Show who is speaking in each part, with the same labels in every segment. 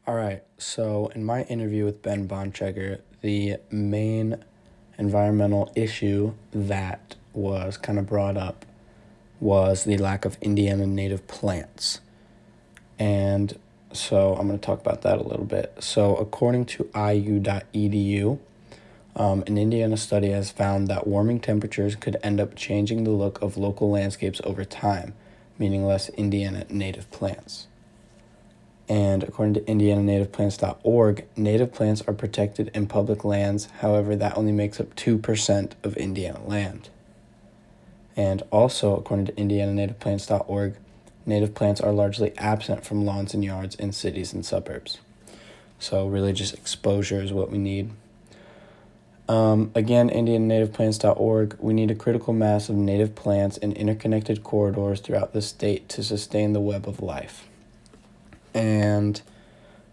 Speaker 1: All right, so in my interview with Ben Bonchecker, the main environmental issue that was kind of brought up was the lack of Indiana native plants. And so I'm going to talk about that a little bit. So, according to IU.edu, an Indiana study has found that warming temperatures could end up changing the look of local landscapes over time, meaning less Indiana native plants. And according to IndianaNativePlants.org, native plants are protected in public lands. However, that only makes up 2% of Indiana land. And also, according to IndianaNativePlants.org, native plants are largely absent from lawns and yards in cities and suburbs. So really just exposure is what we need. Again, IndianaNativePlants.org, we need a critical mass of native plants in interconnected corridors throughout the state to sustain the web of life. And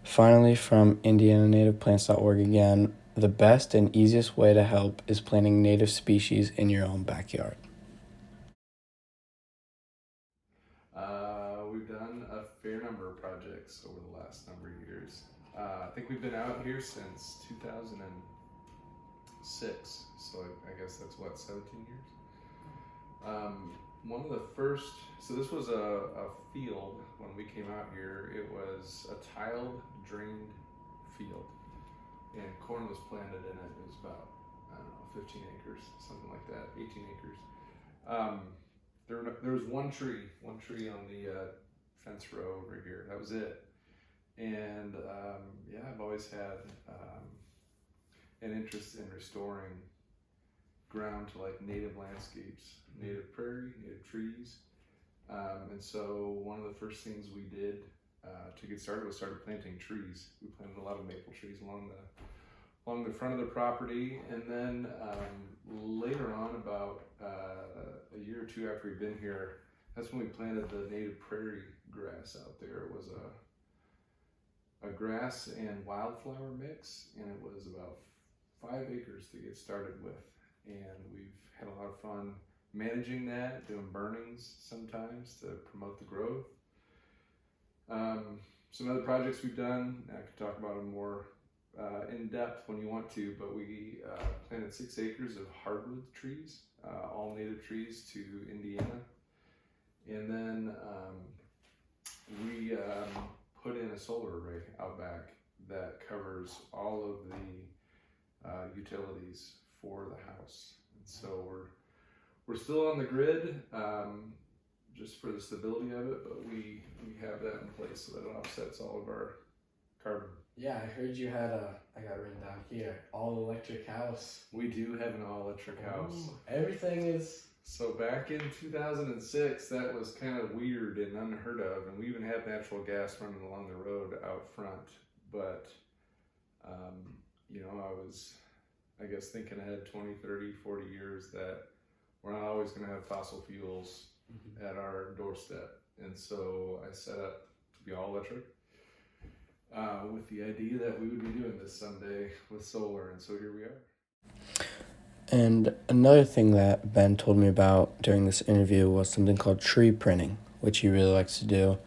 Speaker 1: finally, from IndianaNativePlants.org again, the best and easiest way to help is planting native species in your own backyard.
Speaker 2: We've done a fair number of projects over the last number of years. I think we've been out here since 2006, so I guess that's what, 17 years? One of the first, so this was a field when we came out here. It was a tiled, drained field, and corn was planted in it. It was about, 15 acres, something like that, 18 acres. There was one tree on the fence row over here. That was it. And I've always had an interest in restoring ground to like native landscapes, native prairie, native trees. And so one of the first things we did to get started was started planting trees. We planted a lot of maple trees along the front of the property, and then later on, about a year or two after we'd been here, that's when we planted the native prairie grass out there. It was a grass and wildflower mix, and it was about 5 acres to get started with. And we've had a lot of fun managing that, doing burnings sometimes to promote the growth. Some other projects we've done, I could talk about them more in depth when you want to, but we planted 6 acres of hardwood trees, all native trees to Indiana. And then we put in a solar array out back that covers all of the utilities for the house. And so we're still on the grid, just for the stability of it, but we have that in place so that it offsets all of our carbon.
Speaker 1: Yeah, I heard you had I got written down here, all-electric house.
Speaker 2: We do have an all-electric house.
Speaker 1: Ooh, everything is...
Speaker 2: So back in 2006, that was kind of weird and unheard of, and we even had natural gas running along the road out front. But, I was, I guess, thinking ahead 20, 30, 40 years that we're not always going to have fossil fuels at our doorstep. And so I set up to be all electric with the idea that we would be doing this someday with solar. And so here we are.
Speaker 1: And another thing that Ben told me about during this interview was something called tree printing, which he really likes to do.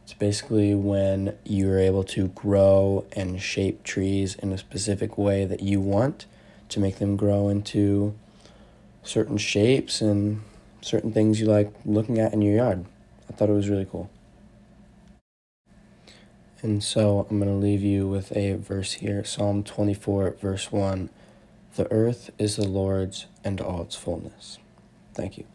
Speaker 1: It's basically when you're able to grow and shape trees in a specific way that you want to make them grow into certain shapes and certain things you like looking at in your yard. I thought it was really cool. And so I'm going to leave you with a verse here, Psalm 24, verse 1. The earth is the Lord's and all its fullness. Thank you.